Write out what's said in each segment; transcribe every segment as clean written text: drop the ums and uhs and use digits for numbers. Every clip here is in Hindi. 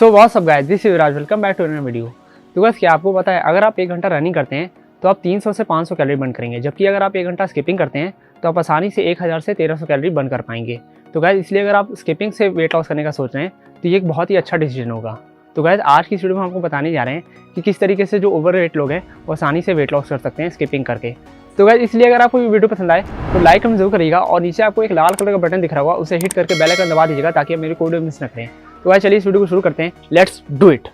So what's up guys, this is Viraj, welcome back to another video. तो बस क्या आपको पता है, अगर आप 1 घंटा रनिंग करते हैं तो आप 300 से 500 कैलोरी बर्न करेंगे, जबकि अगर आप 1 घंटा स्किपिंग करते हैं तो आप आसानी से 1000 से 1300 कैलोरी बर्न कर पाएंगे। तो गाइस इसलिए अगर आप स्किपिंग से वेट लॉस करने का सोच रहे हैं तो ये एक बहुत ही अच्छा डिसीजन होगा। तो गाइस आज की इस वीडियो में हमको बताने जा रहे हैं कि किस तरीके से जो ओवर वेट लोग हैं वो आसानी से वेट लॉस कर सकते हैं स्किपिंग करके। तो गाइस इसलिए अगर आपको ये वीडियो पसंद आए तो लाइक कमेंट जरूर करिएगा और नीचे आपको एक लाल कलर का बटन दिख रहा होगा, उसे हिट करके बेल आइकन दबा दीजिएगा ताकि आप मेरी कोई वीडियो मिस न करें। तो गाइस चलिए इस वीडियो को शुरू करते हैं, let's do it.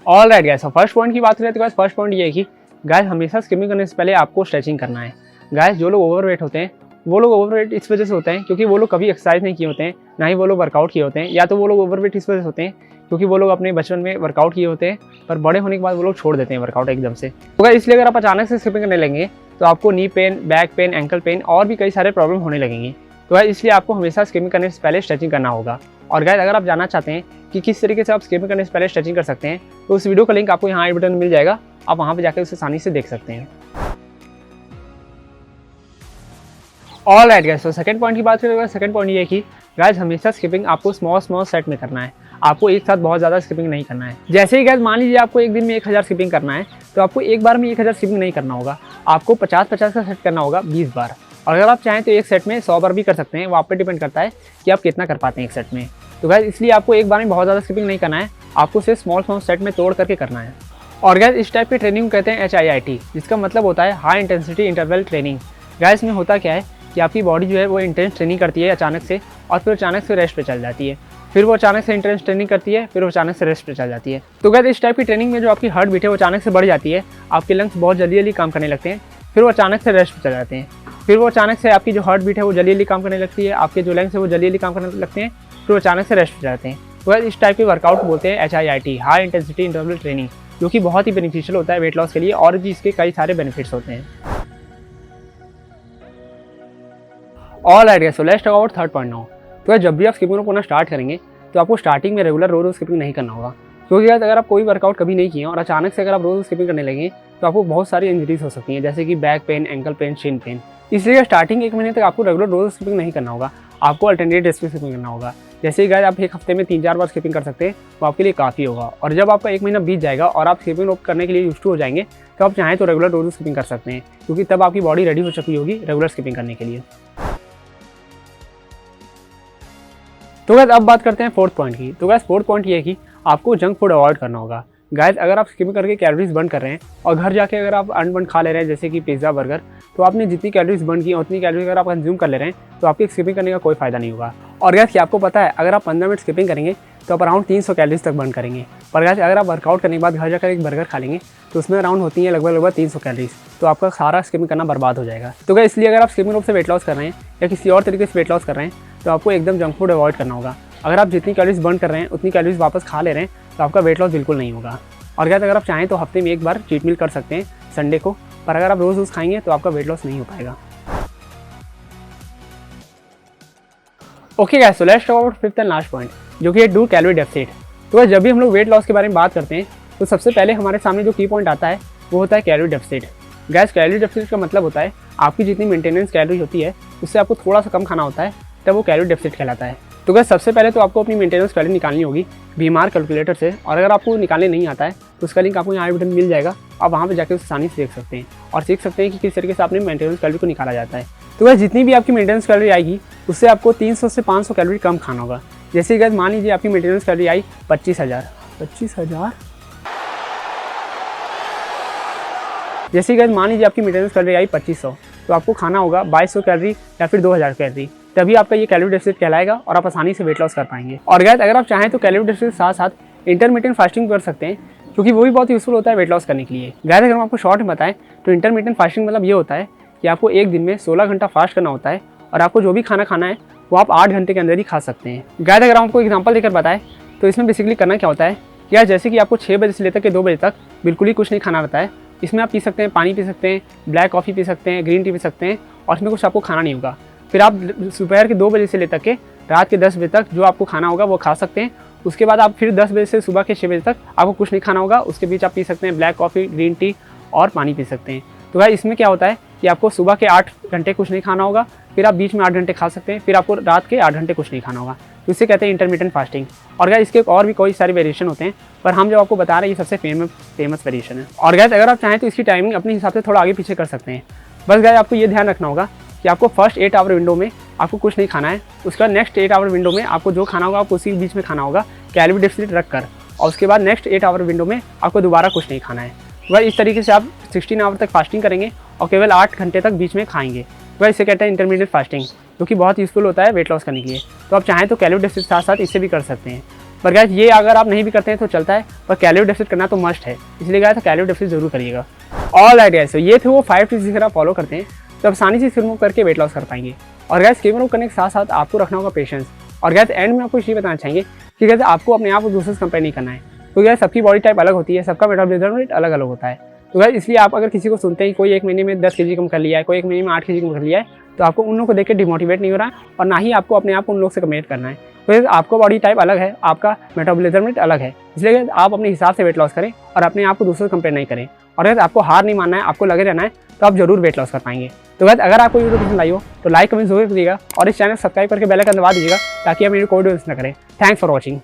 All right guys, first point की बात करें तो गाइस फर्स्ट पॉइंट ये है कि गाइस हमेशा स्किमिंग करने से पहले आपको स्ट्रेचिंग करना है। गाइस जो लोग ओवरवेट होते हैं वो लोग ओवरवेट इस वजह से होते हैं क्योंकि वो लोग कभी एक्सरसाइज नहीं किए होते हैं, ना ही वो लोग वर्कआउट किए होते हैं, या तो वो लोग ओवरवेट इस वजह से होते हैं क्योंकि वो लोग अपने बचपन में वर्कआउट किए होते हैं पर बड़े होने के बाद वो लोग छोड़ देते हैं वर्कआउट एकदम से। तो गाइस इसलिए अगर आप अचानक से स्किपिंग करने लगेंगे तो आपको knee pain, back pain, ankle pain और भी कई सारे प्रॉब्लम होने लगेंगे। तो गाइस इसलिए आपको हमेशा स्किपिंग करने से पहले स्ट्रेचिंग करना होगा। और गाइस अगर आप जानना चाहते हैं कि किस तरीके से आप स्किपिंग करने से पहले स्ट्रेचिंग कर सकते हैं तो उस वीडियो का लिंक आपको यहाँ आई बटन में मिल जाएगा, आप वहाँ पे जाकर उसे आसानी से देख सकते हैं। ऑल राइट गाइस, तो सेकंड पॉइंट की बात करें तो सेकंड पॉइंट ये है कि गाइस हमेशा स्किपिंग आपको स्मॉल सेट में करना है, आपको एक साथ बहुत ज़्यादा स्किपिंग नहीं करना है। जैसे ही गाइस मान लीजिए आपको एक दिन में 1000 स्किपिंग करना है तो आपको एक बार में 1000 स्किपिंग नहीं करना होगा, आपको 50-50 का सेट करना होगा 20 बार। और अगर आप चाहें तो एक सेट में 100 बार भी कर सकते हैं, वो आप पे डिपेंड करता है कि आप कितना कर पाते हैं एक सेट में। तो गाइस इसलिए आपको एक बार में बहुत ज़्यादा स्किपिंग नहीं करना है, आपको सिर्फ स्मॉल सेट में तोड़ करके करना है। और गाइस इस टाइप की ट्रेनिंग कहते हैं HIIT, जिसका मतलब होता है high intensity interval training. Guys में होता क्या है कि आपकी बॉडी जो है वो इंटेंस ट्रेनिंग करती है अचानक से, और फिर अचानक से रेस्ट पे चल जाती है, फिर वो अचानक से इंटेंस ट्रेनिंग करती है, फिर वो अचानक से रेस्ट पे चल जाती है। तो गाइस इस टाइप की ट्रेनिंग में जो आपकी हार्ट बीट है वो अचानक से बढ़ जाती है, आपके लंग्स बहुत जल्दी काम करने लगते हैं, फिर वो अचानक से रेस्ट पे चल जाते हैं, फिर वो अचानक से आपकी जो हार्ट बीट है वो जल्दी काम करने लगती है, आपके जो लंग्स है वो जल्दी काम करने लगते हैं, फिर वो अचानक से रेस्ट पे जाते हैं। तो गाइस इस टाइप के वर्कआउट बोलते हैं HIIT, high intensity interval training, जो कि बहुत ही बेनिफिशियल होता है वेट लॉस के लिए, और भी इसके कई सारे बेनिफिट्स होते हैं। All right guys, so let's talk about third point now. तो जब भी आप स्किपिंग को स्टार्ट करेंगे तो आपको स्टार्टिंग में रेगुलर रोज स्किपिंग नहीं करना होगा, क्योंकि गाइस अगर आप कोई वर्कआउट कभी नहीं किए और अचानक से अगर आप रोज स्किपिंग करने लगेंगे तो आपको बहुत सारी इंजरीज हो सकती हैं, जैसे कि back pain, ankle pain, shin pain. इसलिए स्टार्टिंग 1 महीने तक आपको रेगुलर रोज स्किपिंग नहीं करना होगा, आपको अल्टरनेट डेज पे स्किपिंग करना होगा। जैसे ही गाइस आप एक हफ्ते में 3-4 बार स्किपिंग कर सकते हैं वो आपके लिए काफ़ी होगा। और जब आपका 1 महीना बीत जाएगा और आप स्किपिंग करने के लिए यूज्ड टू हो जाएंगे तो आप चाहें तो रेगुलर रोज स्किपिंग कर सकते हैं, क्योंकि तब आपकी बॉडी रेडी हो चुकी होगी रेगुलर स्किपिंग करने के लिए। तो गाइस अब बात करते हैं फोर्थ पॉइंट की। तो गाइस फोर्थ पॉइंट ये है कि आपको जंक फूड अवॉइड करना होगा। गाइस अगर आप स्किपिंग करके कैलोरीज बर्न कर रहे हैं और घर जाके अगर आप अनबर्न खा ले रहे हैं जैसे कि पिज्ज़ा, बर्गर, तो आपने जितनी कैलोरीज बर्न की उतनी कैलोरीज अगर आप कंज्यूम कर ले रहे हैं तो आपकी स्किपिंग करने का कोई फायदा नहीं होगा। और गाइस क्या आपको पता है, अगर आप 15 मिनट स्किपिंग करेंगे तो आप अराउंड 300 कैलोरीज तक बर्न करेंगे। पर गाइस अगर आप वर्कआउट करने के बाद घर जाकर एक बर्गर खा लेंगे तो उसमें अराउंड होती है लगभग 300 कैलोरीज, तो आपका सारा स्किपिंग करना बर्बाद हो जाएगा। तो गाइस इसलिए अगर आप स्किपिंग रोप से वेट लॉस कर रहे हैं या किसी और तरीके से वेट लॉस कर रहे हैं तो आपको एकदम जंक फूड अवॉइड करना होगा। अगर आप जितनी कैलोरीज बर्न कर रहे हैं उतनी कैलोरीज वापस खा ले रहे हैं तो आपका वेट लॉस बिल्कुल नहीं होगा। और गाइस अगर आप चाहें तो हफ्ते में 1 बार चीट मील कर सकते हैं संडे को, पर अगर आप रोज़ खाएंगे तो आपका वेट लॉस नहीं हो पाएगा। Okay guys, so let's talk about fifth and last point, जो कि है डू कैलोरी डेफिसिट। तो जब भी हम लोग वेट लॉस के बारे में बात करते हैं तो सबसे पहले हमारे सामने जो की पॉइंट आता है वो होता है calorie deficit. Guys calorie deficit का मतलब होता है आपकी जितनी मेंटेनेंस कैलोरी होती है उससे आपको थोड़ा सा कम खाना होता है, तब वो कैलोरी डेफिसिट कहलाता है। तो गाइस सबसे पहले तो आपको अपनी मेंटेनेंस कैलोरी निकालनी होगी बीमार कैलकुलेटर से, और अगर आपको निकालने नहीं आता है तो उसका लिंक आपको यहाँ आई बटन मिल जाएगा, आप वहाँ पे जाकर उसे आसानी से देख सकते हैं और सीख सकते हैं कि किस तरीके से आपने मेंटेनेंस कैलोरी को निकाला जाता है। तो गाइस जितनी भी आपकी मेंटेनेंस कैलोरी आएगी उससे आपको 300 से 500 कैलोरी कम खाना होगा। जैसे गाइस मान लीजिए आपकी मेंटेनेंस कैलोरी आई 25,000, जैसे गाइस मान लीजिए आपकी मेंटेनेंस कैलोरी आई 2500, तो आपको खाना होगा 2200 कैलोरी या फिर 2000 कैलोरी, तभी आपका ये कैलोरी डेफिसिट कहलाएगा और आप आसानी से वेट लॉस कर पाएंगे। और गाइस अगर आप चाहें तो कैलोरी डेफिसिट के साथ साथ इंटरमिटेंट फास्टिंग कर सकते हैं, क्योंकि वो भी बहुत यूजफुल होता है वेट लॉस करने के लिए। गाइस अगर हम आपको शॉर्ट में बताएं तो इंटरमिटेंट फास्टिंग मतलब ये होता है कि आपको एक दिन में 16 घंटा फास्ट करना होता है और आपको जो भी खाना खाना है वो आप 8 घंटे के अंदर ही खा सकते हैं। गाइस अगर हम आपको एग्जाम्पल देकर बताएं तो इसमें बेसिकली करना क्या होता है कि जैसे कि आपको 6 बजे से लेकर के 2 बजे तक बिल्कुल ही कुछ नहीं खाना रहता है। इसमें आप पी सकते हैं, पानी पी सकते हैं, ब्लैक कॉफ़ी पी सकते हैं, ग्रीन टी पी सकते हैं, और इसमें कुछ आपको खाना नहीं होगा। फिर आप दोपहर के 2 बजे से लेकर के रात के 10 बजे तक जो आपको खाना होगा वो खा सकते हैं। उसके बाद आप फिर 10 बजे से सुबह के 6 बजे तक आपको कुछ नहीं खाना होगा, उसके बीच आप पी सकते हैं ब्लैक कॉफ़ी, ग्रीन टी और पानी पी सकते हैं। तो भाई इसमें क्या होता है कि आपको सुबह के 8 घंटे कुछ नहीं खाना होगा, फिर आप बीच में 8 घंटे खा सकते हैं, फिर आपको रात के 8 घंटे कुछ नहीं खाना होगा। तो इसे कहते हैं इंटरमिटेंट फास्टिंग। और गाइस इसके और भी कोई सारे वेरिएशन होते हैं, पर हम जो आपको बता रहे हैं ये सबसे फेमस वेरिएशन है। और गाइस अगर आप चाहें तो इसकी टाइमिंग अपने हिसाब से थोड़ा आगे पीछे कर सकते हैं। बस गाइस आपको ये ध्यान रखना होगा कि आपको फर्स्ट 8 आवर विंडो में आपको कुछ नहीं खाना है, उसके बाद नेक्स्ट 8 आवर विंडो में आपको जो खाना होगा आपको उसी बीच में खाना होगा कैलोरी डेफिसिट रख कर, और उसके बाद नेक्स्ट 8 आवर विंडो में आपको दोबारा कुछ नहीं खाना है। वह इस तरीके से आप 16 आवर तक फास्टिंग करेंगे और केवल 8 घंटे तक बीच में खाएंगे। वह इसे कहते हैं इंटरमीडिएट फास्टिंग, जो कि बहुत यूजफुल होता है वेट लॉस करने के लिए। तो आप चाहें तो कैलोरी डेफिसिट साथ साथ इससे भी कर सकते हैं। पर गाइस ये अगर आप नहीं भी करते हैं तो चलता है, पर कैलोरी डेफिसिट करना तो मस्ट है, इसलिए गाइस कैलोरी डेफिसिट जरूर करिएगा। ऑल राइट गाइस, तो ये थे वो 5 टिप्स जिसे आप फॉलो करते हैं तो आसानी से स्किन मूव करके वेट लॉस कर पाएंगे। और गैस स्किन मूव करने के साथ साथ आपको रखना होगा पेशेंस। और गैस एंड में आपको ये बताना चाहेंगे कि गैस आपको अपने आप को दूसरे से कंपेयर नहीं करना है, क्योंकि गैस सबकी बॉडी टाइप अलग होती है, सबका मेटाबॉलिज्म रेट अलग अलग होता है। तो गैस इसलिए आप अगर किसी को सुनते हैं कोई 1 महीने में 10 kg कम कर लिया है, कोई 1 महीने में 8 kg कम कर लिया है, तो आपको उन लोगों को देख के डिमोटिवेट नहीं हो रहा है और ना ही आपको अपने आप को उन लोगों से कंपेयर करना है। तो आपको बॉडी टाइप अलग है, आपका मेटाबॉलिज्म रेट अलग है, इसलिए आप अपने हिसाब से वेट लॉस करें और अपने आप को दूसरों से कंपेयर नहीं करें। और अगर आपको हार नहीं मानना है, आपको लगे रहना है, तो आप जरूर वेट लॉस कर पाएंगे। तो गाइस अगर आपको वीडियो पसंद आई हो तो लाइक कमेंट जरूर करिएगा और इस चैनल सब्सक्राइब करके बेल आइकन दबा दीजिएगा ताकि आप मेरी कोई वीडियो मिस ना करें। Thanks for watching.